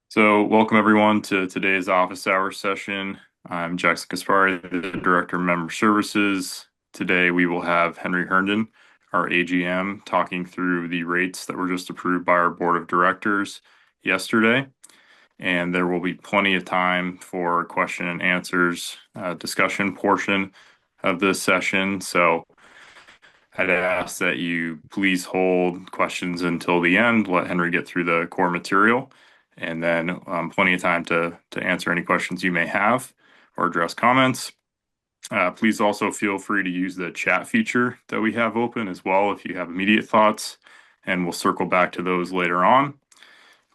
So, welcome everyone to today's office hours session. I'm Jackson Kaspari, the Director of Member Services. Today we will have Henry Herndon, our AGM, talking through the rates that were just approved by our Board of Directors yesterday. And there will be plenty of time for question and answers, discussion portion of this session. So, I'd ask that you please hold questions until the end, let Henry get through the core material, and then plenty of time to answer any questions you may have or address comments. Please also feel free to use the chat feature that we have open as well if you have immediate thoughts, and we'll circle back to those later on.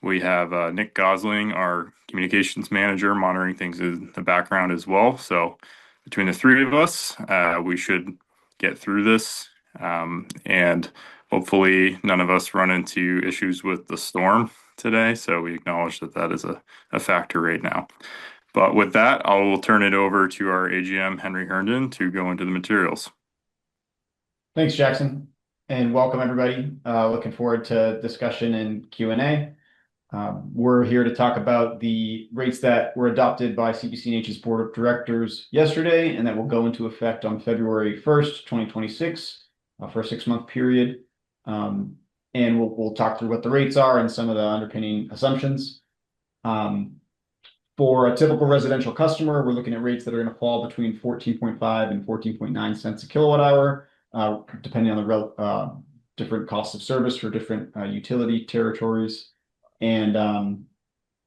We have Nick Gosling, our communications manager, monitoring things in the background as well. So between the three of us, we should get through this and hopefully none of us run into issues with the storm today. So we acknowledge that that is a factor right now. But with that, I will turn it over to our AGM, Henry Herndon, to go into the materials. Thanks, Jackson, and welcome everybody. Looking forward to discussion and Q&A. We're here to talk about the rates that were adopted by CPCNH's Board of Directors yesterday and that will go into effect on February 1st, 2026 for a 6-month period. And we'll talk through what the rates are and some of the underpinning assumptions. For a typical residential customer, we're looking at rates that are going to fall between 14.5 and 14.9 cents a kilowatt hour, depending on the different costs of service for different utility territories. And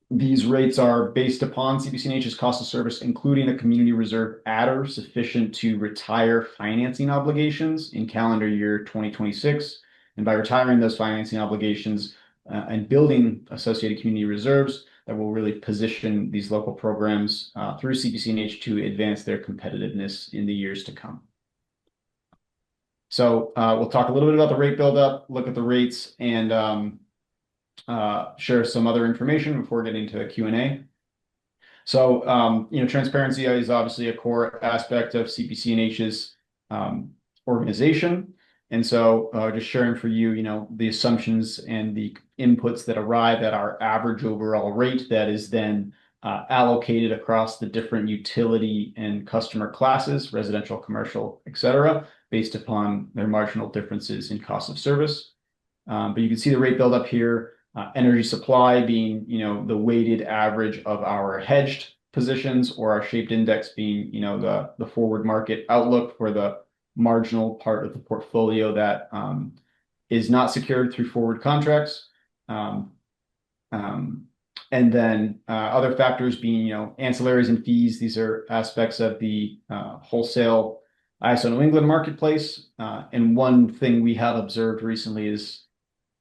these rates are based upon CPCNH's cost of service, including a community reserve adder sufficient to retire financing obligations in calendar year 2026. And by retiring those financing obligations and building associated community reserves, that will really position these local programs through CPCNH to advance their competitiveness in the years to come. So we'll talk a little bit about the rate buildup, look at the rates, and share some other information before getting to Q&A. So, transparency is obviously a core aspect of CPCNH's organization. And so just sharing for you, the assumptions and the inputs that arrive at our average overall rate that is then allocated across the different utility and customer classes, residential, commercial, et cetera, based upon their marginal differences in cost of service. But you can see the rate build up here, energy supply being, the weighted average of our hedged positions, or our shaped index being, the forward market outlook for the marginal part of the portfolio that is not secured through forward contracts. And then other factors being, ancillaries and fees. These are aspects of the wholesale ISO New England marketplace. And one thing we have observed recently is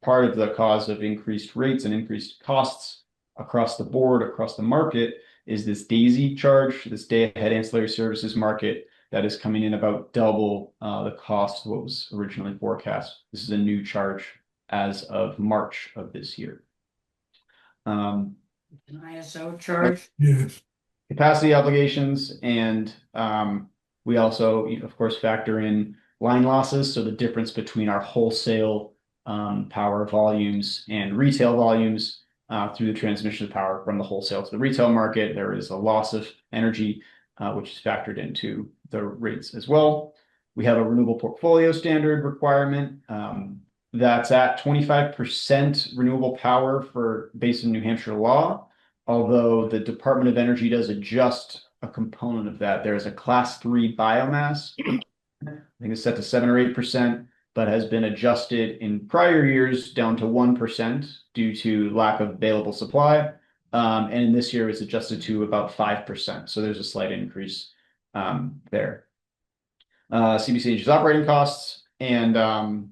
part of the cause of increased rates and increased costs across the board, across the market, is this DAISY charge, this day-ahead ancillary services market, that is coming in about double the cost of what was originally forecast. This is a new charge as of March of this year. An ISO charge? Yes. Capacity obligations, and we also, of course, factor in line losses. So the difference between our wholesale power volumes and retail volumes through the transmission of power from the wholesale to the retail market. There is a loss of energy, which is factored into the rates as well. We have a renewable portfolio standard requirement that's at 25% renewable power based on New Hampshire law, although the Department of Energy does adjust a component of that. There is a class 3 biomass. I think it's set to 7 or 8%, but has been adjusted in prior years down to 1% due to lack of available supply. And this year it's adjusted to about 5%. So there's a slight increase there. CPCNH's operating costs and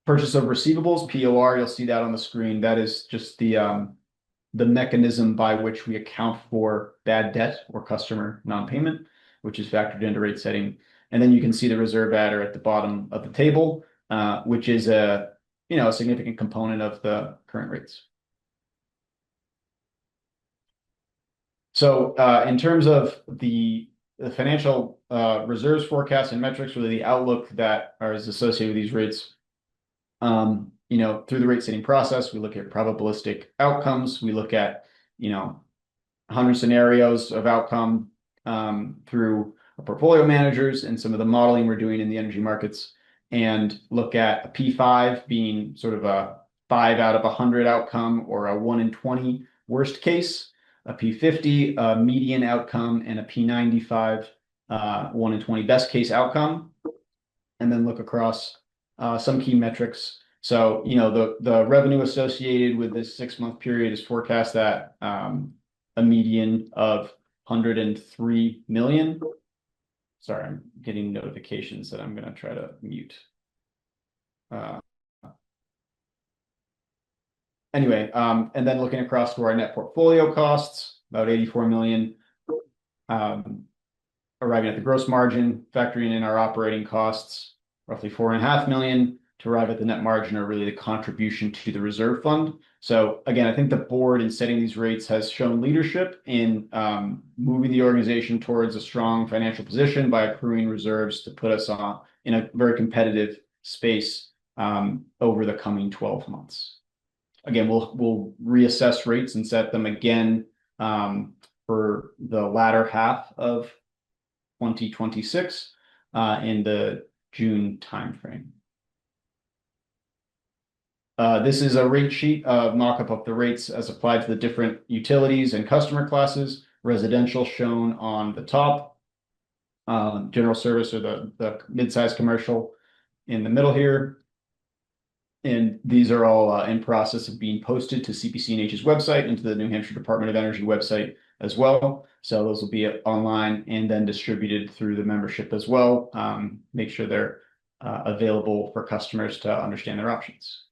purchase of receivables, POR, you'll see that on the screen. That is just the mechanism by which we account for bad debt or customer non-payment, which is factored into rate setting. And then you can see the reserve adder at the bottom of the table, which is a significant component of the current rates. So in terms of the financial reserves forecast and metrics, really the outlook that is associated with these rates, through the rate setting process, we look at probabilistic outcomes. We look at 100 scenarios of outcome through our portfolio managers and some of the modeling we're doing in the energy markets, and look at a P5 being sort of a 5 out of 100 outcome, or a 1 in 20 worst case, a P50 a median outcome, and a P95 1 in 20 best case outcome, and then look across some key metrics. So, the revenue associated with this 6-month period is forecast at a median of 103 million. Sorry, I'm getting notifications that I'm going to try to mute. Anyway, and then looking across to our net portfolio costs, about 84 million. Arriving at the gross margin, factoring in our operating costs, roughly 4.5 million, to arrive at the net margin, or really the contribution to the reserve fund. So again, I think the board in setting these rates has shown leadership in moving the organization towards a strong financial position by accruing reserves to put us in a very competitive space over the coming 12 months. Again, we'll reassess rates and set them again for the latter half of 2026 in the June timeframe. This is a rate sheet of mock-up of the rates as applied to the different utilities and customer classes. Residential shown on the top, general service, or the mid-sized commercial in the middle here. And these are all in process of being posted to CPCNH's website and to the New Hampshire Department of Energy website as well. So those will be online and then distributed through the membership as well. Make sure they're available for customers to understand their options.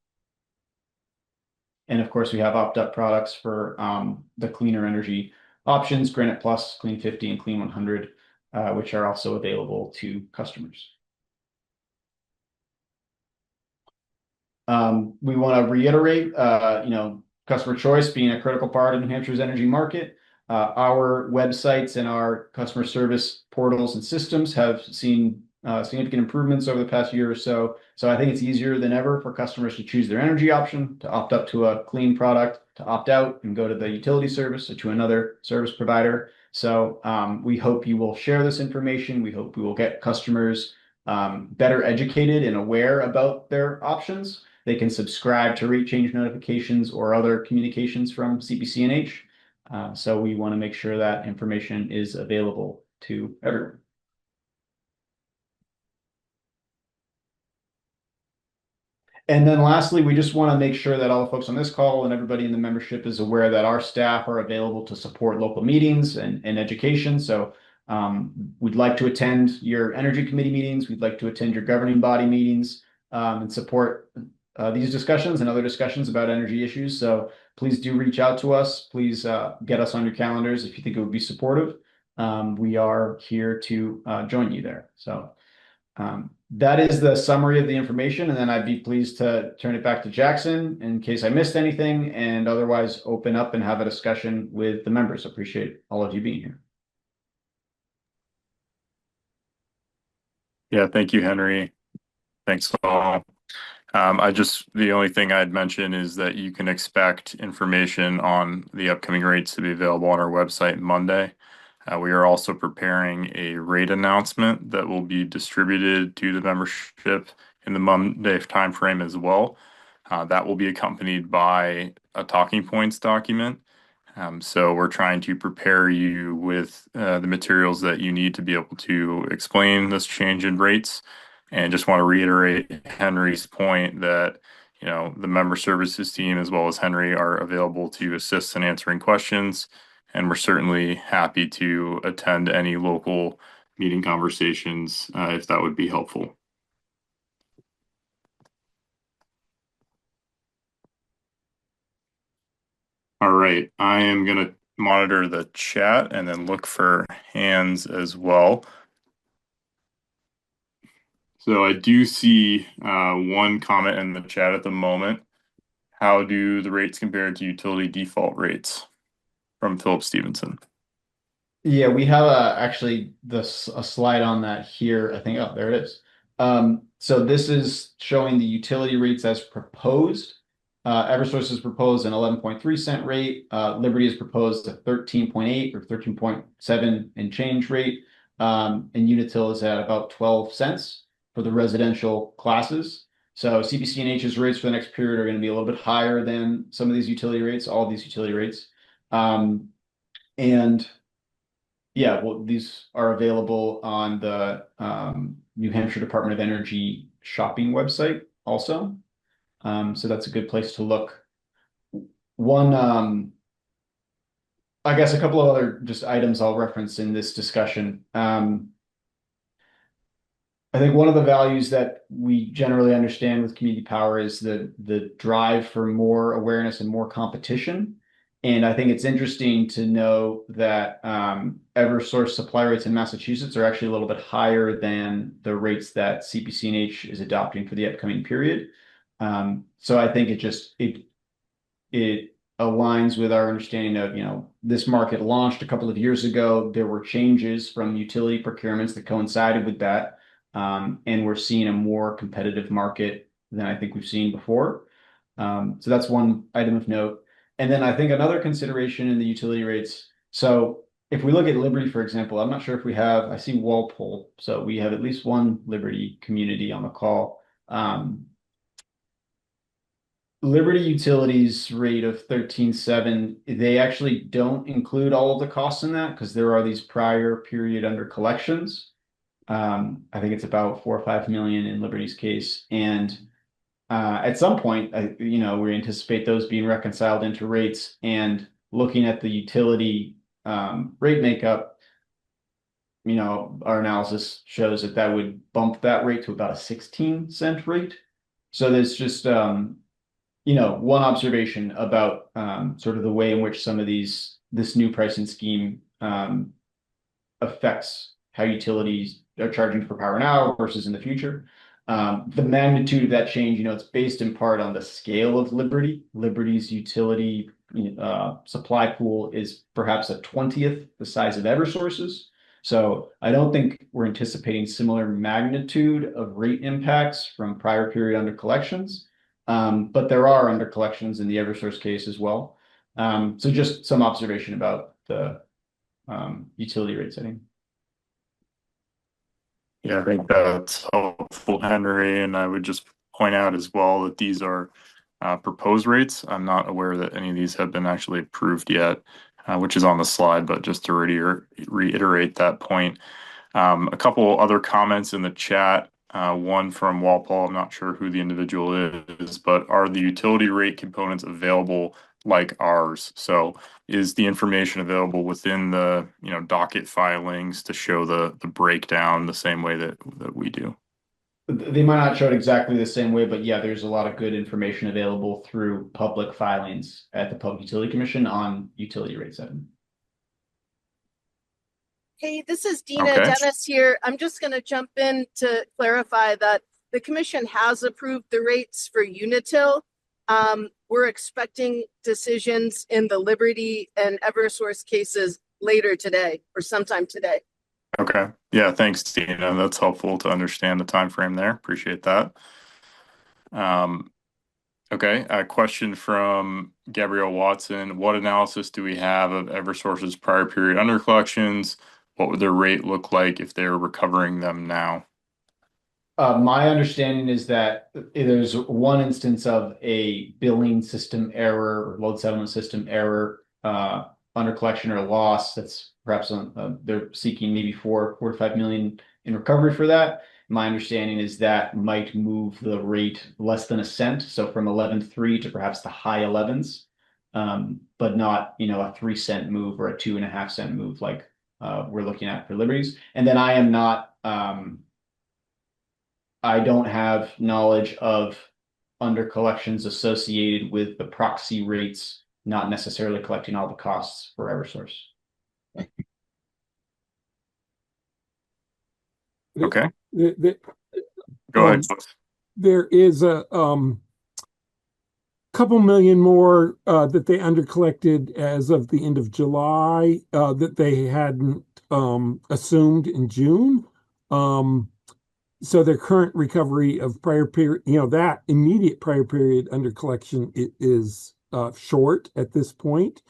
And of course, we have opt-up products for the cleaner energy options, Granite Plus, Clean 50, and Clean 100, which are also available to customers. We want to reiterate, customer choice being a critical part of New Hampshire's energy market. Our websites and our customer service portals and systems have seen significant improvements over the past year or so. So I think it's easier than ever for customers to choose their energy option, to opt up to a clean product, to opt out and go to the utility service or to another service provider. So we hope you will share this information. We hope we will get customers better educated and aware about their options. They can subscribe to rate change notifications or other communications from CPCNH. So we want to make sure that information is available to everyone. And then lastly, we just want to make sure that all the folks on this call and everybody in the membership is aware that our staff are available to support local meetings and education. So we'd like to attend your energy committee meetings. We'd like to attend your governing body meetings and support these discussions and other discussions about energy issues. So please do reach out to us. Please get us on your calendars if you think it would be supportive. We are here to join you there. So that is the summary of the information. And then I'd be pleased to turn it back to Jackson in case I missed anything, and otherwise open up and have a discussion with the members. Appreciate all of you being here. Yeah, thank you, Henry. Thanks all. The only thing I'd mention is that you can expect information on the upcoming rates to be available on our website Monday. We are also preparing a rate announcement that will be distributed to the membership in the Monday timeframe as well. That will be accompanied by a talking points document. So we're trying to prepare you with the materials that you need to be able to explain this change in rates. And just want to reiterate Henry's point that, the member services team as well as Henry are available to assist in answering questions. And we're certainly happy to attend any local meeting conversations if that would be helpful. All right, I am going to monitor the chat and then look for hands as well. So I do see one comment in the chat at the moment. How do the rates compare to utility default rates? From Philip Stevenson. Yeah, we have actually a slide on that here. I think, oh, there it is. So this is showing the utility rates as proposed. Eversource has proposed an 11.3 cent rate. Liberty has proposed a 13.8 or 13.7 and change rate. And Unitil is at about 12 cents for the residential classes. So CPCNH's rates for the next period are going to be a little bit higher than some of these utility rates, all of these utility rates. And yeah, well, these are available on the New Hampshire Department of Energy shopping website also. So that's a good place to look. One, I guess a couple of other just items I'll reference in this discussion. I think one of the values that we generally understand with community power is the drive for more awareness and more competition. And I think it's interesting to know that Eversource supply rates in Massachusetts are actually a little bit higher than the rates that CPCNH is adopting for the upcoming period. So I think it aligns with our understanding of, this market launched a couple of years ago. There were changes from utility procurements that coincided with that. And we're seeing a more competitive market than I think we've seen before. So that's one item of note. And then I think another consideration in the utility rates. So if we look at Liberty, for example, I'm not sure if I see Walpole. So we have at least one Liberty community on the call. Liberty Utilities rate of 13.7, they actually don't include all of the costs in that because there are these prior period under collections. I think it's about 4 or 5 million in Liberty's case. And at some point, we anticipate those being reconciled into rates, and looking at the utility rate makeup, our analysis shows that would bump that rate to about a 16-cent rate. So there's just, one observation about sort of the way in which some of this new pricing scheme affects how utilities are charging for power now versus in the future. The magnitude of that change, it's based in part on the scale of Liberty. Liberty's utility supply pool is perhaps a 20th the size of Eversource's. So I don't think we're anticipating similar magnitude of rate impacts from prior period under collections. But there are under collections in the Eversource case as well. So just some observation about the utility rate setting. Yeah, I think that's helpful, Henry. And I would just point out as well that these are proposed rates. I'm not aware that any of these have been actually approved yet, which is on the slide, but just to reiterate that point. A couple other comments in the chat. One from Walpole, I'm not sure who the individual is, but are the utility rate components available like ours? So is the information available within the docket filings to show the breakdown the same way that we do? They might not show it exactly the same way, but yeah, there's a lot of good information available through public filings at the Public Utility Commission on utility rate setting. Hey, this is Dina Okay. Dennis here. I'm just going to jump in to clarify that the commission has approved the rates for Unitil. We're expecting decisions in the Liberty and Eversource cases later today or sometime today. Okay. Yeah, thanks, Dina. That's helpful to understand the time frame there. Appreciate that. Okay, a question from Gabrielle Watson. What analysis do we have of Eversource's prior period under collections? What would their rate look like if they're recovering them now? My understanding is that there's one instance of a billing system error or load settlement system error under collection or loss. That's perhaps they're seeking maybe 4 to 5 million in recovery for that. My understanding is that might move the rate less than a cent, so from 11.3 to perhaps the high 11s, but not a 3-cent move or a 2.5-cent move like we're looking at for Liberties. And then I am not. I don't have knowledge of under collections associated with the proxy rates, not necessarily collecting all the costs for Eversource. Okay. Go ahead. There is a couple million more that they undercollected as of the end of July that they hadn't assumed in June. so their current recovery of prior period, that immediate prior period under collection is short at this point.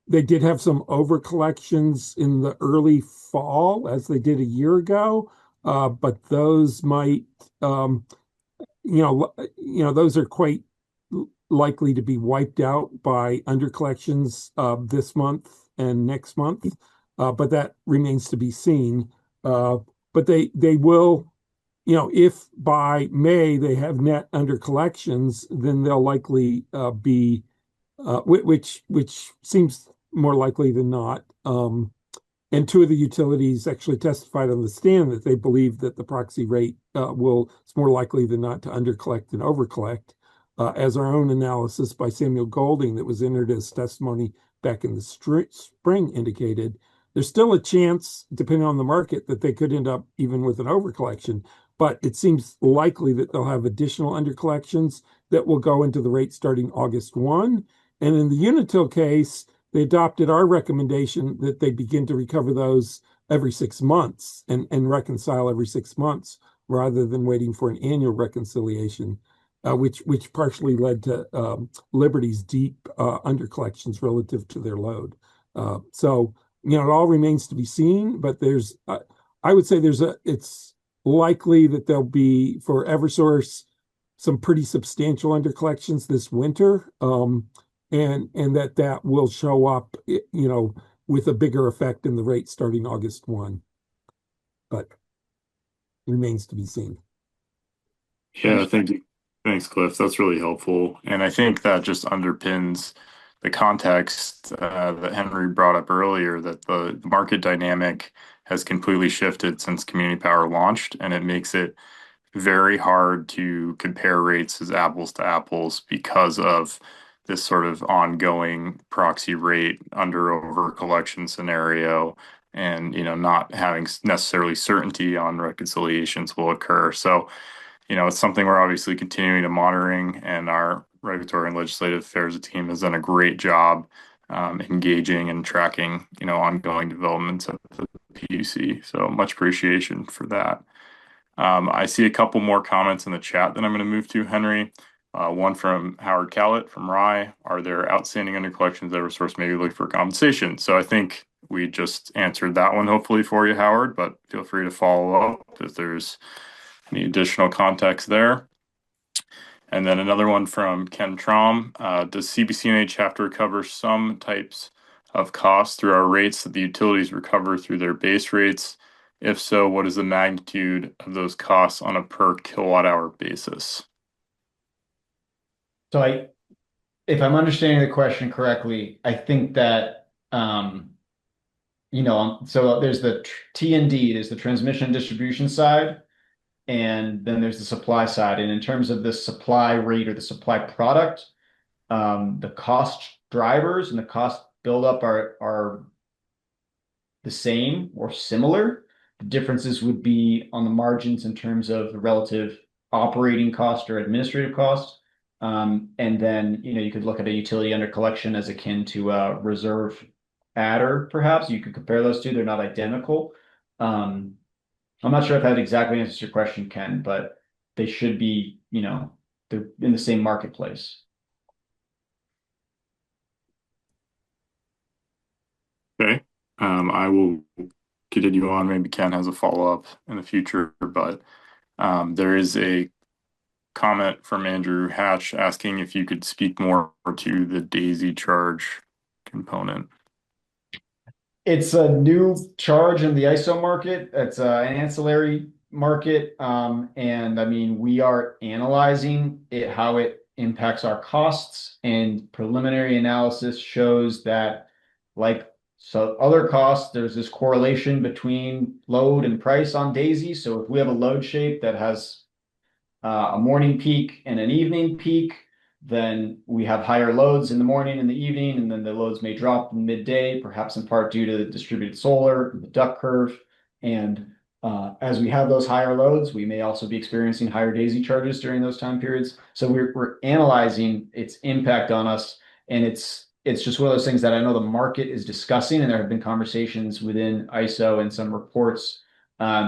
They did have some over collections in the early fall, as they did a year ago, but those might, those are quite likely to be wiped out by under collections this month and next month, but that remains to be seen. But they will, if by May they have net under collections, then they'll likely be, which seems more likely than not. And two of the utilities actually testified on the stand that they believe that the proxy rate it's more likely than not to undercollect than overcollect, as our own analysis by Samuel Golding that was entered as testimony back in the spring indicated. There's still a chance, depending on the market, that they could end up even with an overcollection, but it seems likely that they'll have additional undercollections that will go into the rate starting August 1. And in the Unitil case, they adopted our recommendation that they begin to recover those every 6 months and reconcile every 6 months rather than waiting for an annual reconciliation, which partially led to Liberty's deep undercollections relative to their load. So, it all remains to be seen, but I would say it's likely that there'll be, for Eversource, some pretty substantial undercollections this winter. And that will show up, with a bigger effect in the rate starting August 1. But remains to be seen. Yeah, thank you. Thanks, Cliff. That's really helpful. And I think that just underpins the context that Henry brought up earlier, that the market dynamic has completely shifted since Community Power launched, and it makes it very hard to compare rates as apples to apples because of this sort of ongoing proxy rate under over collection scenario, and not having necessarily certainty on reconciliations will occur. So it's something we're obviously continuing to monitoring, and our regulatory and legislative affairs team has done a great job engaging and tracking ongoing developments at the PUC. So much appreciation for that. I see a couple more comments in the chat that I'm going to move to, Henry. One from Howard Callett from Rye. Are there outstanding under collections that Eversource may be looking for compensation? So I think we just answered that one hopefully for you, Howard, but feel free to follow up if there's any additional context there. And then another one from Ken Traum. Does CPCNH have to recover some types of costs through our rates that the utilities recover through their base rates? If so, what is the magnitude of those costs on a per kilowatt hour basis? So if I'm understanding the question correctly, I think that, so there's the T&D, there's the transmission and distribution side, and then there's the supply side. And in terms of the supply rate or the supply product, the cost drivers and the cost buildup are the same or similar. The differences would be on the margins in terms of the relative operating cost or administrative cost. And then, you could look at a utility under collection as akin to a reserve adder, perhaps. You could compare those two. They're not identical. I'm not sure if that exactly answers your question, Ken, but they should be, they're in the same marketplace. Okay. I will continue on. Maybe Ken has a follow-up in the future, but there is a comment from Andrew Hatch asking if you could speak more to the Daisy charge component. It's a new charge in the ISO market. It's an ancillary market. And I mean, we are analyzing it, how it impacts our costs, and preliminary analysis shows that, so other costs, there's this correlation between load and price on Daisy. So if we have a load shape that has a morning peak and an evening peak, then we have higher loads in the morning and the evening, and then the loads may drop in midday, perhaps in part due to the distributed solar, the duck curve. And as we have those higher loads, we may also be experiencing higher Daisy charges during those time periods. So we're analyzing its impact on us, and it's just one of those things that I know the market is discussing, and there have been conversations within ISO and some reports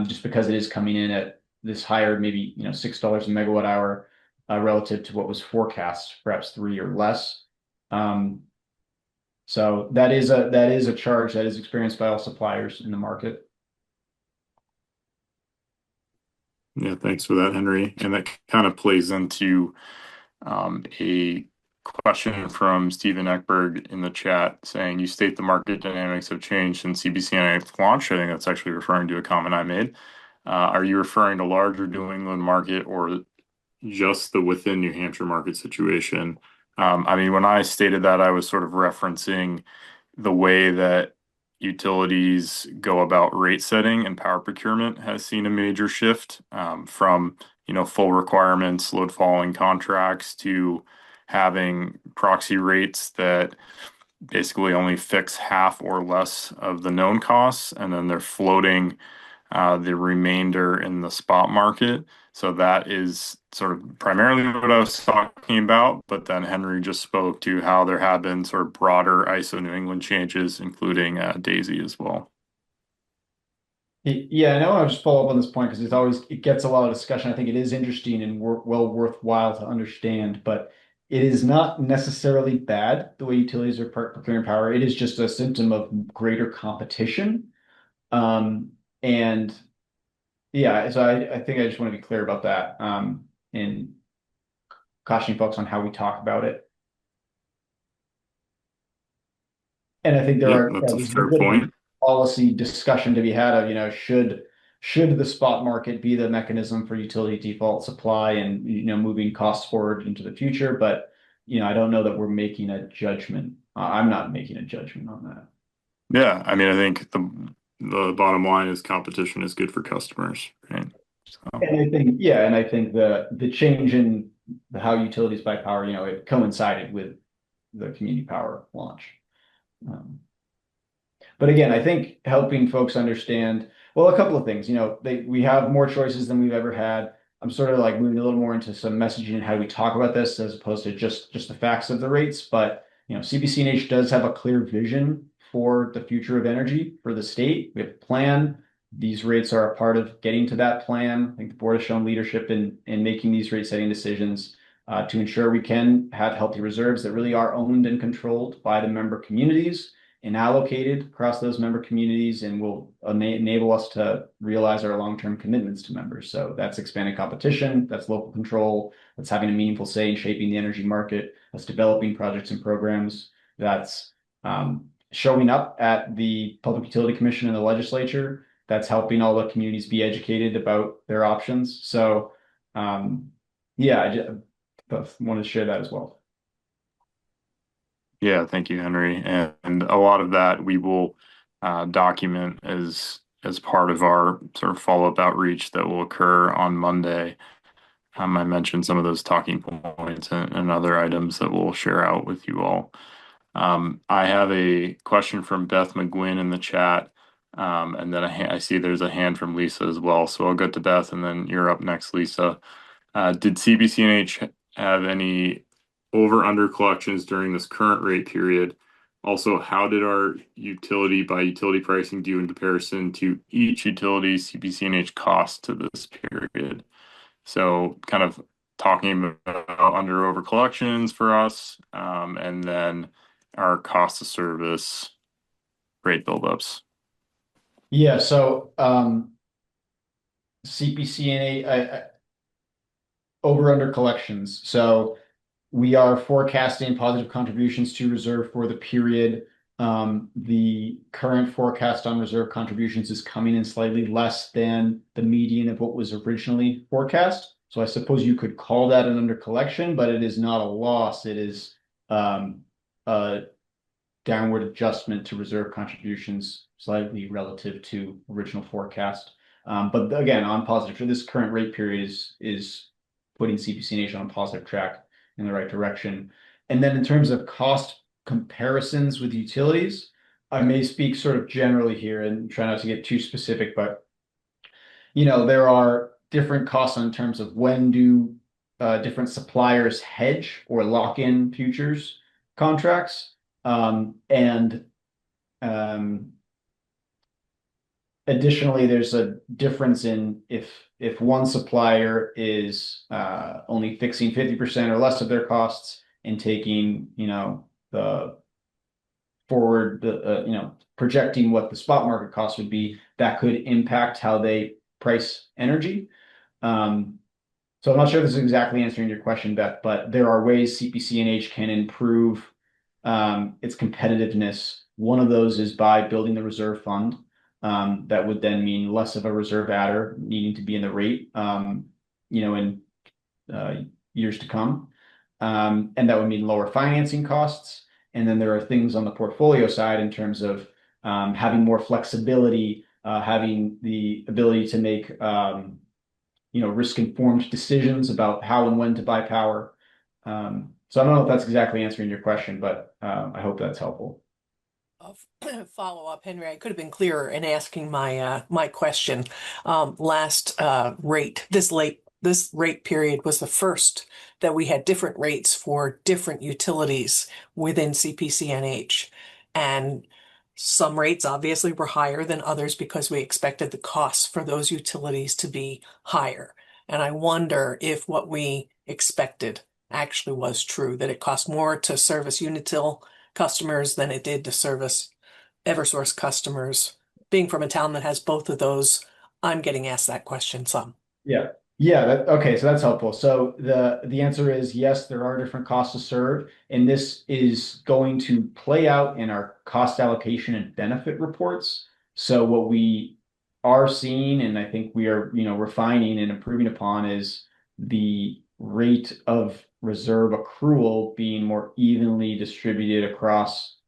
just because it is coming in at this higher, maybe, $6 a megawatt hour, relative to what was forecast, perhaps 3 or less. So that is a charge that is experienced by all suppliers in the market. Yeah, thanks for that, Henry. And that kind of plays into a question from Stephen Eckberg in the chat saying, you state the market dynamics have changed since CPCNH launched. I think that's actually referring to a comment I made. Are you referring to larger New England market or just the within New Hampshire market situation? I mean, when I stated that, I was sort of referencing the way that utilities go about rate setting and power procurement has seen a major shift from full requirements, load following contracts to having proxy rates that basically only fix half or less of the known costs, and then they're floating the remainder in the spot market. So that is sort of primarily what I was talking about. But then Henry just spoke to how there have been sort of broader ISO New England changes, including Daisy as well. Yeah, I know. I'll just follow up on this point because it gets a lot of discussion. I think it is interesting and well worthwhile to understand, but it is not necessarily bad the way utilities are procuring power. It is just a symptom of greater competition. And yeah, so I think I just want to be clear about that, and cautioning folks on how we talk about it. And I think Yep, that's a there's fair legitimate point. policy discussion to be had of, should the spot market be the mechanism for utility default supply and, moving costs forward into the future. But, I don't know that we're making a judgment. I'm not making a judgment on that. Yeah, I mean, I think the bottom line is competition is good for customers, right? So, And I think the change in how utilities buy power, it coincided with the community power launch. Um, But again, I think helping folks understand, well, a couple of things, we have more choices than we've ever had. I'm sort of like moving a little more into some messaging and how we talk about this as opposed to just the facts of the rates. But, CPCNH does have a clear vision for the future of energy for the state. We have a plan. These rates are a part of getting to that plan. I think the board has shown leadership in making these rate setting decisions to ensure we can have healthy reserves that really are owned and controlled by the member communities and allocated across those member communities and will enable us to realize our long-term commitments to members. So that's expanded competition, that's local control, that's having a meaningful say in shaping the energy market, that's developing projects and programs, that's showing up at the Public Utility Commission and the legislature, that's helping all the communities be educated about their options. So yeah, I just want to share that as well. yeah, thank you, Henry. And a lot of that we will document as part of our sort of follow-up outreach that will occur on Monday. I mentioned some of those talking points and other items that we'll share out with you all. I have a question from Beth McGuinn in the chat, and then I see there's a hand from Lisa as well. So I'll go to Beth, and then you're up next, Lisa. Did CPCNH have any over/under collections during this current rate period? Also, how did our utility by utility pricing do in comparison to each utility's CPCNH cost to this period? So kind of talking about under over collections for us, and then our cost of service rate buildups. Yeah, so CPCNA over under collections. So we are forecasting positive contributions to reserve for the period. The current forecast on reserve contributions is coming in slightly less than the median of what was originally forecast. So I suppose you could call that an under collection, but it is not a loss. It is a downward adjustment to reserve contributions slightly relative to original forecast. But again, on positive, for this current rate period is putting CPCNH on a positive track in the right direction. And then in terms of cost comparisons with utilities, I may speak sort of generally here and try not to get too specific, but there are different costs in terms of when do different suppliers hedge or lock in futures contracts. And additionally, there's a difference in if one supplier is only fixing 50% or less of their costs and taking, the forward, projecting what the spot market cost would be, that could impact how they price energy. So I'm not sure this is exactly answering your question, Beth, but there are ways CPCNH can improve its competitiveness. One of those is by building the reserve fund. That would then mean less of a reserve adder needing to be in the rate, in years to come. And that would mean lower financing costs. And then there are things on the portfolio side in terms of having more flexibility, having the ability to make risk-informed decisions about how and when to buy power. So I don't know if that's exactly answering your question, but I hope that's helpful. Follow up, Henry. I could have been clearer in asking my question. Last this rate period was the first that we had different rates for different utilities within CPCNH, and some rates obviously were higher than others because we expected the costs for those utilities to be higher. And I wonder if what we expected actually was true, that it cost more to service Unitil customers than it did to service Eversource customers. Being from a town that has both of those, I'm getting asked that question some. Yeah. Yeah. Okay. So that's helpful. So the answer is yes, there are different costs to serve, and this is going to play out in our cost allocation and benefit reports. So what we are seeing, and I think we are, refining and improving upon, is the rate of reserve accrual being more evenly distributed across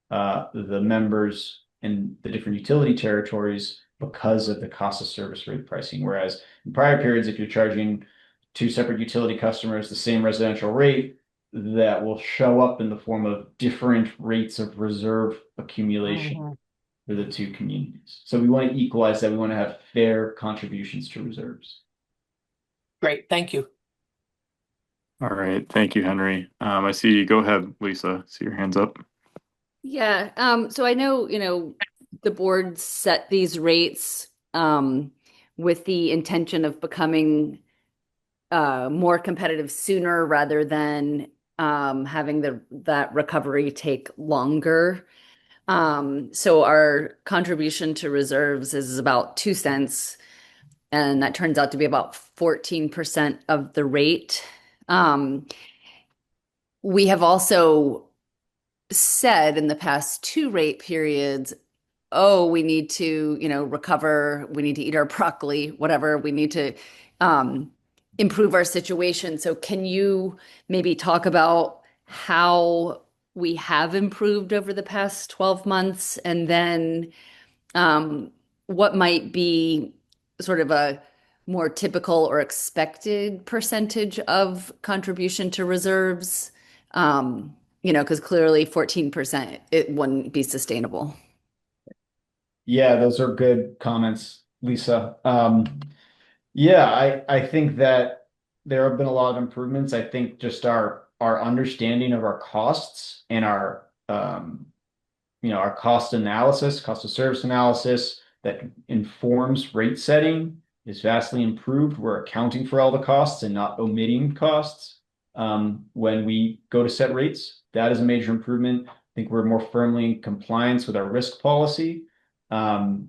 the members in the different utility territories because of the cost of service rate pricing. Whereas in prior periods, if you're charging two separate utility customers the same residential rate, that will show up in the form of different rates of reserve accumulation for the two communities. So we want to equalize that. We want to have fair contributions to reserves. Great, thank you. All right, thank you, Henry. I see. Go ahead, Lisa. See your hands up. Yeah. So I know, the board set these rates with the intention of becoming more competitive sooner rather than having that recovery take longer. So our contribution to reserves is about 2 cents, and that turns out to be about 14% of the rate. We have also said in the past 2 rate periods, oh, we need to, recover, we need to eat our broccoli, whatever, we need to improve our situation. So can you maybe talk about how we have improved over the past 12 months, and then what might be sort of a more typical or expected percentage of contribution to reserves? Because clearly 14%, it wouldn't be sustainable. Yeah, those are good comments, Lisa. Yeah, I think that there have been a lot of improvements. I think just our understanding of our costs and our cost analysis, cost of service analysis that informs rate setting is vastly improved. We're accounting for all the costs and not omitting costs when we go to set rates. That is a major improvement. I think we're more firmly in compliance with our risk policy. And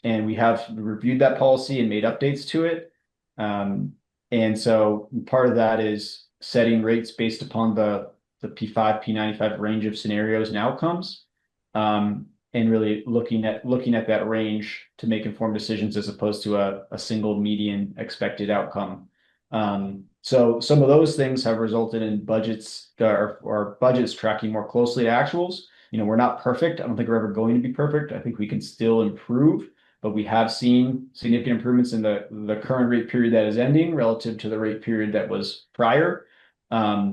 we have reviewed that policy and made updates to it. And so part of that is setting rates based upon the P5, P95 range of scenarios and outcomes, and really looking at that range to make informed decisions as opposed to a single median expected outcome. So some of those things have resulted in budgets or budgets tracking more closely to actuals. We're not perfect. I don't think we're ever going to be perfect. I think we can still improve, but we have seen significant improvements in the current rate period that is ending relative to the rate period that was prior. I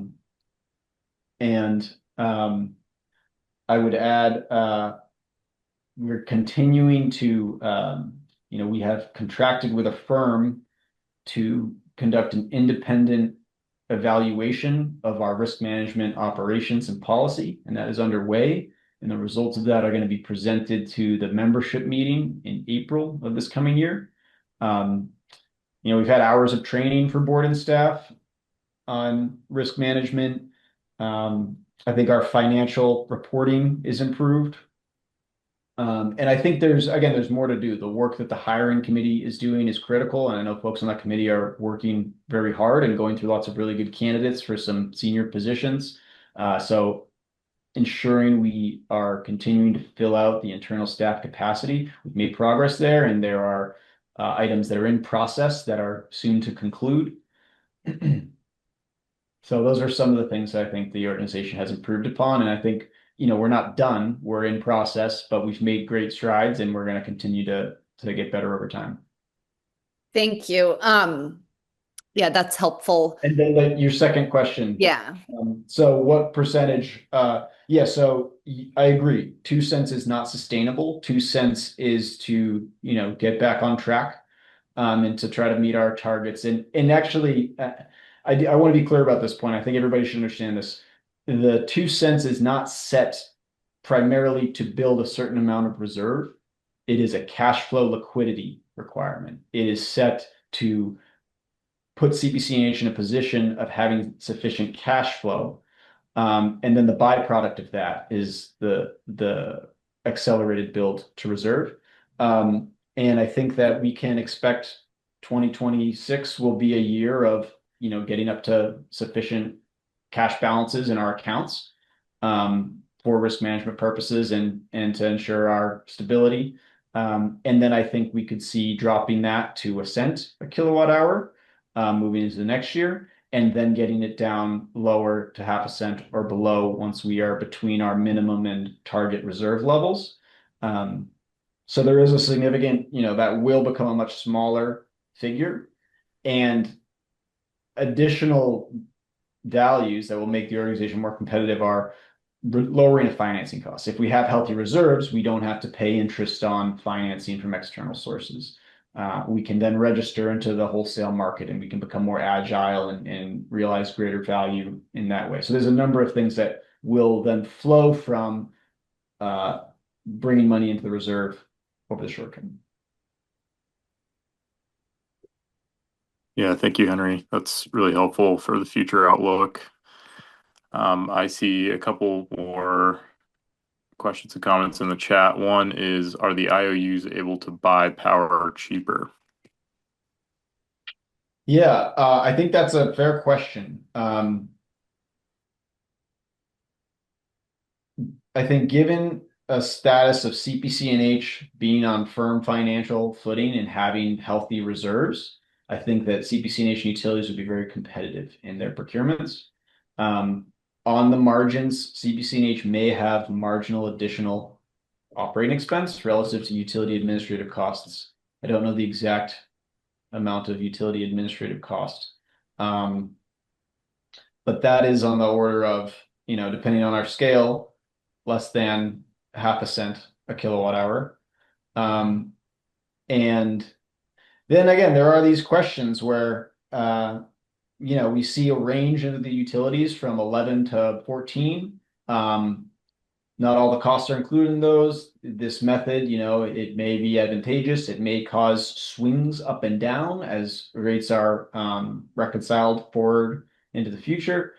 would add, we're continuing to, we have contracted with a firm to conduct an independent evaluation of our risk management operations and policy, and that is underway. And the results of that are going to be presented to the membership meeting in April of this coming year. We've had hours of training for board and staff on risk management. I think our financial reporting is improved. And I think there's more to do. The work that the hiring committee is doing is critical. And I know folks on that committee are working very hard and going through lots of really good candidates for some senior positions. So ensuring we are continuing to fill out the internal staff capacity. We've made progress there, and there are items that are in process that are soon to conclude. So those are some of the things that I think the organization has improved upon. And I think, we're not done. We're in process, but we've made great strides, and we're going to continue to get better over time. Thank you. Yeah, that's helpful. And then your second question. Yeah. So what percentage? So I agree. 2 cents is not sustainable. 2 cents is to, get back on track, and to try to meet our targets. And actually, I want to be clear about this point. I think everybody should understand this. The 2 cents is not set primarily to build a certain amount of reserve. It is a cash flow liquidity requirement. It is set to put CPCNH in a position of having sufficient cash flow. And then the byproduct of that is the accelerated build to reserve. And I think that we can expect 2026 will be a year of, getting up to sufficient cash balances in our accounts, for risk management purposes and to ensure our stability. And then I think we could see dropping that to 1 cent a kilowatt hour, moving into the next year, and then getting it down lower to 0.5 cent or below once we are between our minimum and target reserve levels. So there is a significant, that will become a much smaller figure, and additional values that will make the organization more competitive are lowering of financing costs. If we have healthy reserves, we don't have to pay interest on financing from external sources. We can then register into the wholesale market, and we can become more agile and realize greater value in that way. So there's a number of things that will then flow from bringing money into the reserve over the short term. Yeah, thank you, Henry. That's really helpful for the future outlook. I see a couple more questions and comments in the chat. One is, are the IOUs able to buy power cheaper? Yeah, I think that's a fair question. I think given a status of CPCNH being on firm financial footing and having healthy reserves, I think that CPCNH utilities would be very competitive in their procurements. On the margins, CPCNH may have marginal additional operating expense relative to utility administrative costs. I don't know the exact amount of utility administrative cost. But that is on the order of, depending on our scale, less than 0.5 cent a kilowatt hour. And then again, there are these questions where, we see a range of the utilities from 11 to 14. Not all the costs are included in those. This method, it may be advantageous. It may cause swings up and down as rates are reconciled forward into the future.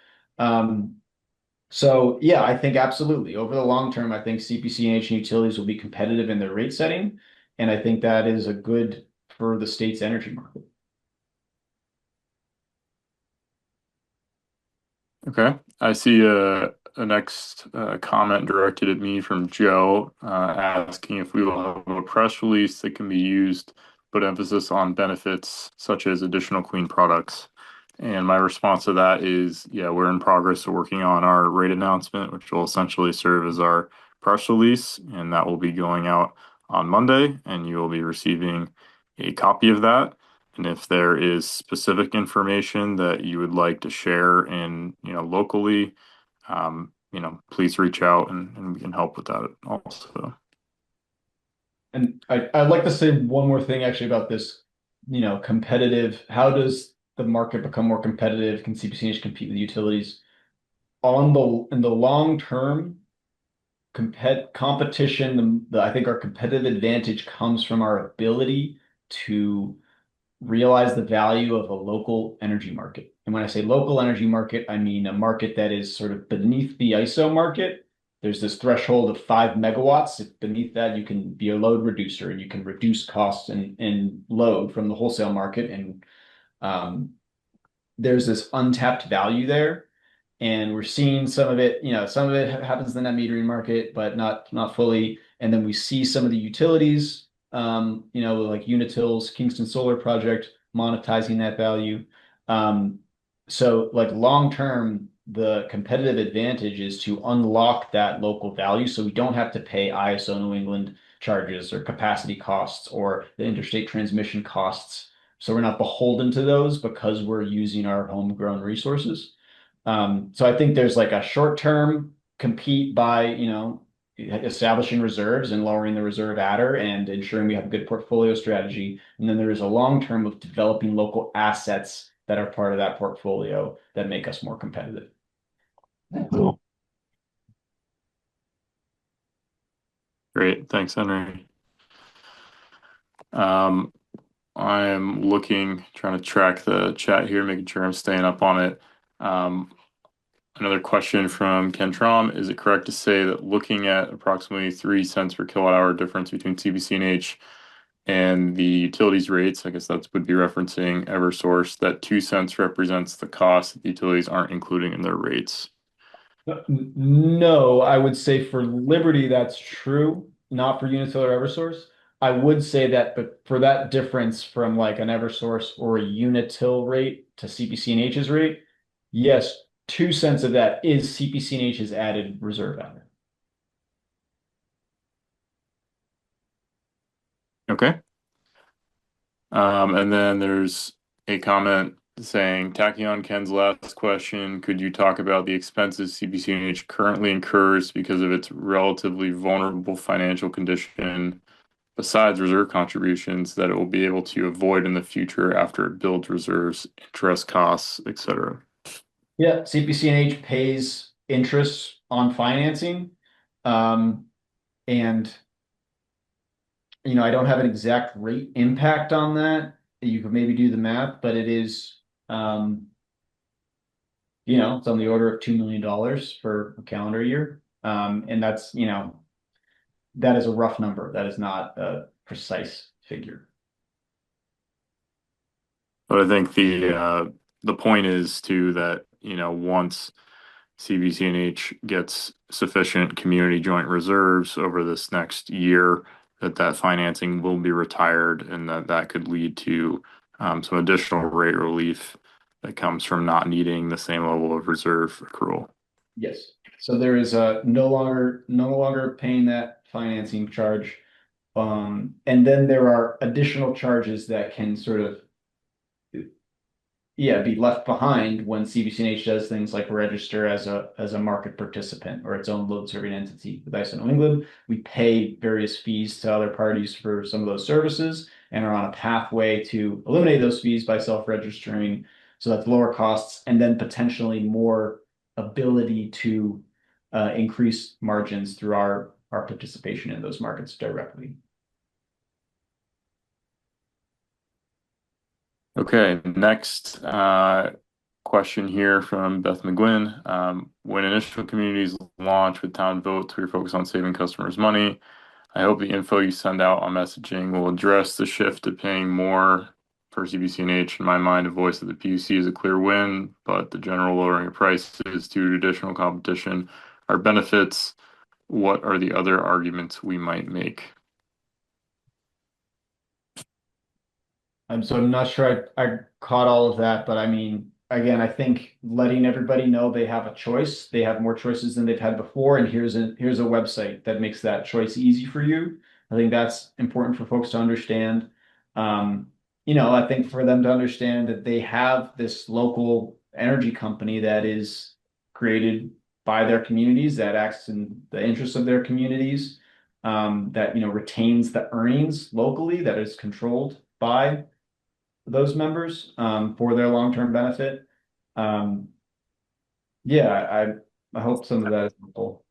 So yeah, I think absolutely. Over the long term, I think CPCNH and utilities will be competitive in their rate setting. And I think that is a good for the state's energy market. Okay, I see a next comment directed at me from Joe, asking if we will have a press release that can be used, put emphasis on benefits such as additional clean products. And my response to that is, yeah, we're in progress of working on our rate announcement, which will essentially serve as our press release, and that will be going out on Monday, and you will be receiving a copy of that. And if there is specific information that you would like to share locally, please reach out and we can help with that also. And I'd like to say one more thing actually about this, competitive. How does the market become more competitive? Can CPCNH compete with utilities? In the long term, competition, I think our competitive advantage comes from our ability to realize the value of a local energy market. And when I say local energy market, I mean a market that is sort of beneath the ISO market. There's this threshold of 5 megawatts. Beneath that, you can be a load reducer and you can reduce costs and load from the wholesale market. And there's this untapped value there. And we're seeing some of it, some of it happens in that metering market, but not fully. And then we see some of the utilities, like Unitil's Kingston Solar Project monetizing that value. So like long term, the competitive advantage is to unlock that local value so we don't have to pay ISO New England charges or capacity costs or the interstate transmission costs. So we're not beholden to those because we're using our homegrown resources. So I think there's like a short term compete by, establishing reserves and lowering the reserve adder and ensuring we have a good portfolio strategy. And then there is a long term of developing local assets that are part of that portfolio that make us more competitive. Great. Thanks, Henry. I'm trying to track the chat here, making sure I'm staying up on it. Another question from Ken Trom. Is it correct to say that looking at approximately 3 cents per kilowatt hour difference between CPCNH and the utilities rates, I guess that would be referencing Eversource, that 2 cents represents the cost that the utilities aren't including in their rates? No, I would say for Liberty, that's true, not for Unitil or Eversource. I would say that, but for that difference from like an Eversource or a Unitil rate to CPCNH's rate, yes, 2 cents of that is CPCNH's added reserve adder. Okay. And then there's a comment saying, tacking on Ken's last question, could you talk about the expenses CPCNH currently incurs because of its relatively vulnerable financial condition, besides reserve contributions, that it will be able to avoid in the future after it builds reserves, interest costs, etc.? Yeah, CPCNH pays interest on financing. And I don't have an exact rate impact on that. You could maybe do the math, but it is, it's on the order of $2 million for a calendar year. And that's, that is a rough number. That is not a precise figure. But I think the point is too that, once CPCNH gets sufficient community joint reserves over this next year, that financing will be retired, and that could lead to some additional rate relief that comes from not needing the same level of reserve accrual. Yes. So there is no longer paying that financing charge. And then there are additional charges that can sort of be left behind when CPCNH does things like register as a market participant or its own load serving entity with ISO New England. We pay various fees to other parties for some of those services and are on a pathway to eliminate those fees by self-registering. So that's lower costs and then potentially more ability to increase margins through our participation in those markets directly. Okay, next question here from Beth McGuinn. When initial communities launch with town votes, we are focused on saving customers money. I hope the info you send out on messaging will address the shift to paying more for CPCNH. In my mind, a voice of the PUC is a clear win, but the general lowering of prices due to additional competition are benefits. What are the other arguments we might make? So I'm not sure I caught all of that, but I mean, again, I think letting everybody know they have a choice. They have more choices than they've had before, and here's a website that makes that choice easy for you. I think that's important for folks to understand. I think for them to understand that they have this local energy company that is created by their communities, that acts in the interests of their communities, that retains the earnings locally, that is controlled by those members for their long-term benefit. I hope some of that is helpful.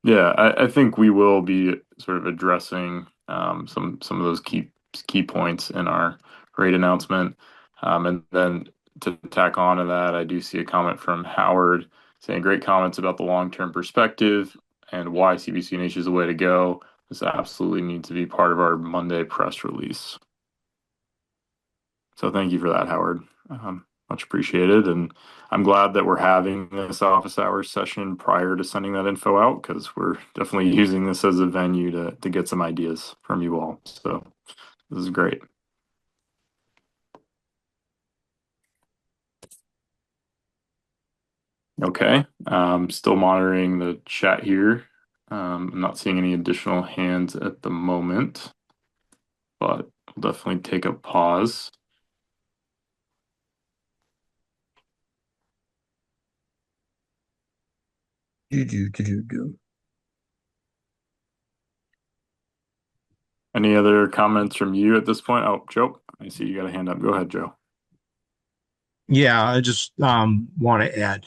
Yeah, I think we will be sort of addressing some of those key points in our rate announcement. And then to tack on to that, I do see a comment from Howard saying great comments about the long-term perspective and why CPCNH is the way to go. This absolutely needs to be part of our Monday press release. So thank you for that, Howard. Much appreciated. And I'm glad that we're having this office hours session prior to sending that info out because we're definitely using this as a venue to get some ideas from you all. So this is great. Okay. Still monitoring the chat here. I'm not seeing any additional hands at the moment, but we'll definitely take a pause. Any other comments from you at this point? Oh, Joe, I see you got a hand up. Go ahead, Joe. Yeah, I just want to add.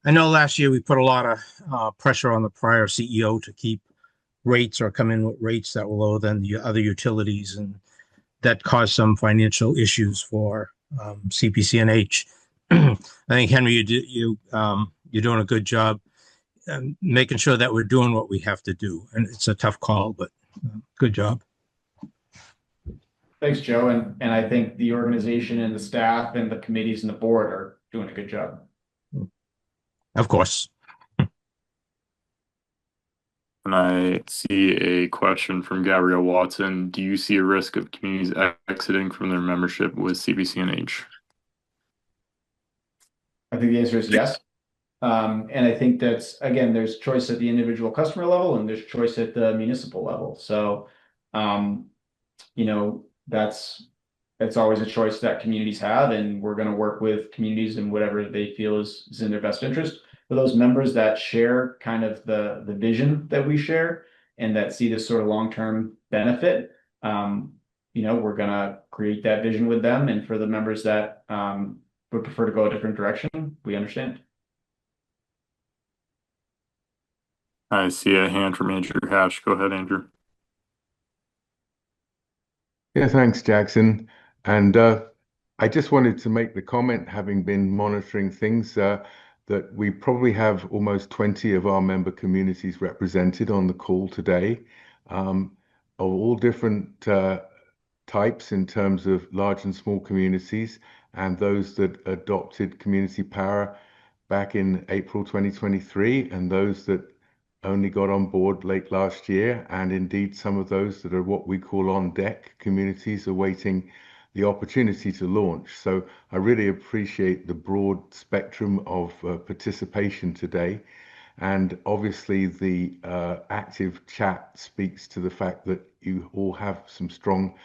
I know last year we put a lot of pressure on the prior CEO to keep rates or come in with rates that were lower than the other utilities, and that caused some financial issues for CPCNH. I think Henry, you're doing a good job making sure that we're doing what we have to do, and it's a tough call, but good job. Thanks, Joe. And I think the organization and the staff and the committees and the board are doing a good job. Of course. And I see a question from Gabrielle Watson. Do you see a risk of communities exiting from their membership with CPCNH? I think the answer is yes. And I think that's, again, there's choice at the individual customer level and there's choice at the municipal level. So, you know, that's always a choice that communities have, and we're going to work with communities and whatever they feel is in their best interest. For those members that share kind of the vision that we share and that see this sort of long-term benefit, you know, we're going to create that vision with them. And for the members that would prefer to go a different direction, we understand. I see a hand from Andrew Hatch. Go ahead, Andrew. Yeah, thanks, Jackson. And I just wanted to make the comment, having been monitoring things, that we probably have almost 20 of our member communities represented on the call today, of all different types in terms of large and small communities, and those that adopted community power back in April 2023, and those that only got on board late last year, and indeed some of those that are what we call on deck communities awaiting the opportunity to launch. So I really appreciate the broad spectrum of participation today. And obviously the active chat speaks to the fact that you all have some strong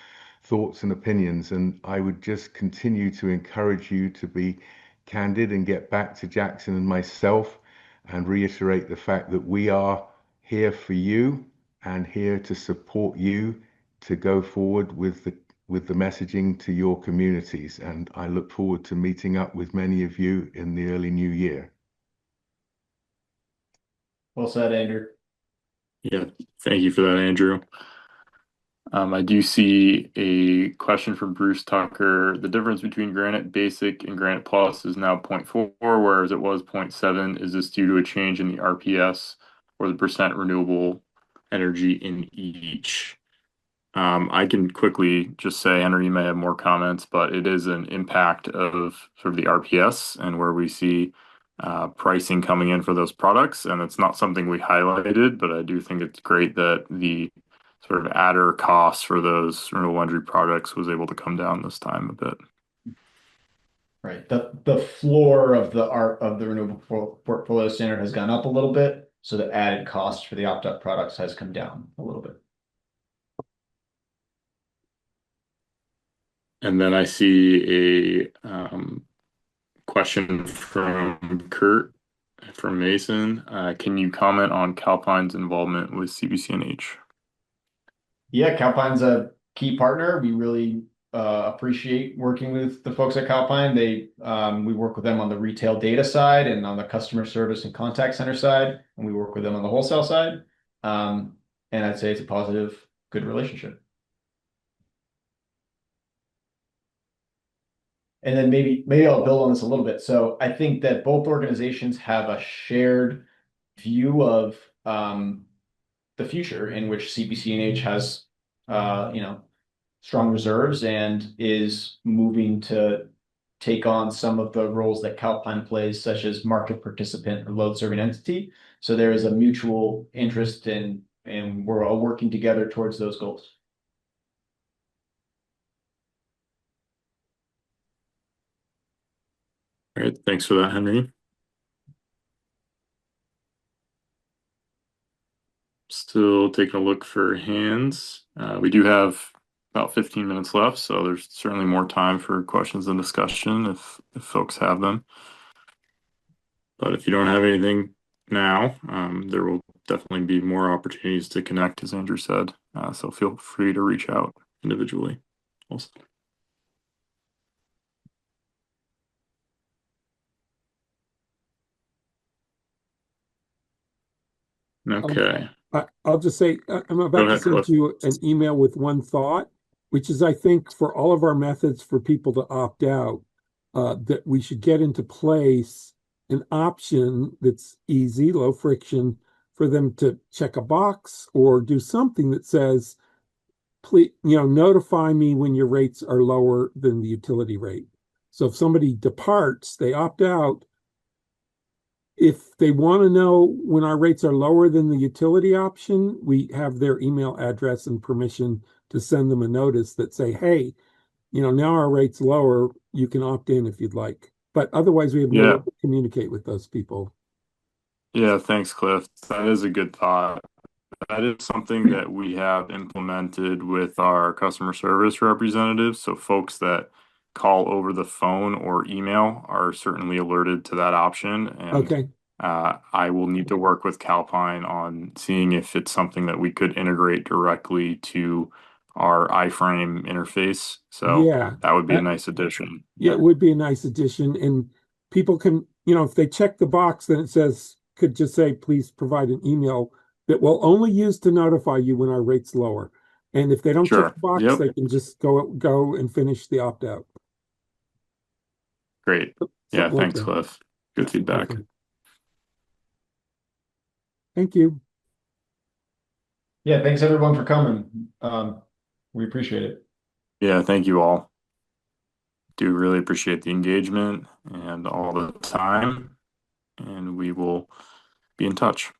thoughts and opinions. And I would just continue to encourage you to be candid and get back to Jackson and myself and reiterate the fact that we are here for you and here to support you to go forward with the messaging to your communities. And I look forward to meeting up with many of you in the early new year. Well said, Andrew. Yeah, thank you for that, Andrew. I do see a question from Bruce Tucker. The difference between Granite Basic and Granite Plus is now 0.4, whereas it was 0.7. Is this due to a change in the RPS or the percent renewable energy in each? I can quickly just say, Henry, you may have more comments, but it is an impact of sort of the RPS and where we see pricing coming in for those products. And it's not something we highlighted, but I do think it's great that the sort of adder costs for those renewable energy products was able to come down this time a bit. Right. The floor of the renewable portfolio standard has gone up a little bit, so the added cost for the opt-out products has come down a little bit. And then I see a question from Kurt from Mason. Can you comment on Calpine's involvement with CPCNH? Yeah, Calpine's a key partner. We really appreciate working with the folks at Calpine. We work with them on the retail data side and on the customer service and contact center side, and we work with them on the wholesale side. And I'd say it's a positive, good relationship. And then maybe I'll build on this a little bit. So I think that both organizations have a shared view of the future in which CPCNH has strong reserves and is moving to take on some of the roles that Calpine plays, such as market participant or load serving entity. So there is a mutual interest and we're all working together towards those goals. All right, thanks for that, Henry. Still taking a look for hands. We do have about 15 minutes left, so there's certainly more time for questions and discussion if folks have them. But if you don't have anything now, there will definitely be more opportunities to connect, as Andrew said. So feel free to reach out individually also. Okay. I'll just say I'm Go about to ahead, send Cliff. you an email with one thought, which is I think for all of our methods for people to opt out, that we should get into place an option that's easy, low friction for them to check a box or do something that says, please, notify me when your rates are lower than the utility rate. So if somebody departs, they opt out. If they want to know when our rates are lower than the utility option, we have their email address and permission to send them a notice that say, hey, now our rate's lower, you can opt in if you'd like. But otherwise, we have no way to communicate with those people. Yeah, thanks, Cliff. That is a good thought. That is something that we have implemented with our customer service representatives. So folks that call over the phone or email are certainly alerted to that option. And Okay. I will need to work with Calpine on seeing if it's something that we could integrate directly to our iframe interface. So Yeah. that would be a nice addition. Yeah, it would be a nice addition. And people can, if they check the box, then it says, could just say, please provide an email that will only use to notify you when our rate's lower. And if they don't check Sure. the box, Yep. they can just go and finish the opt out. Great. Yeah, Something like thanks, that. Cliff. Good feedback. Okay. Thank you. Yeah, thanks everyone for coming. We appreciate it. Yeah, thank you all. Do really appreciate the engagement and all the time, and we will be in touch.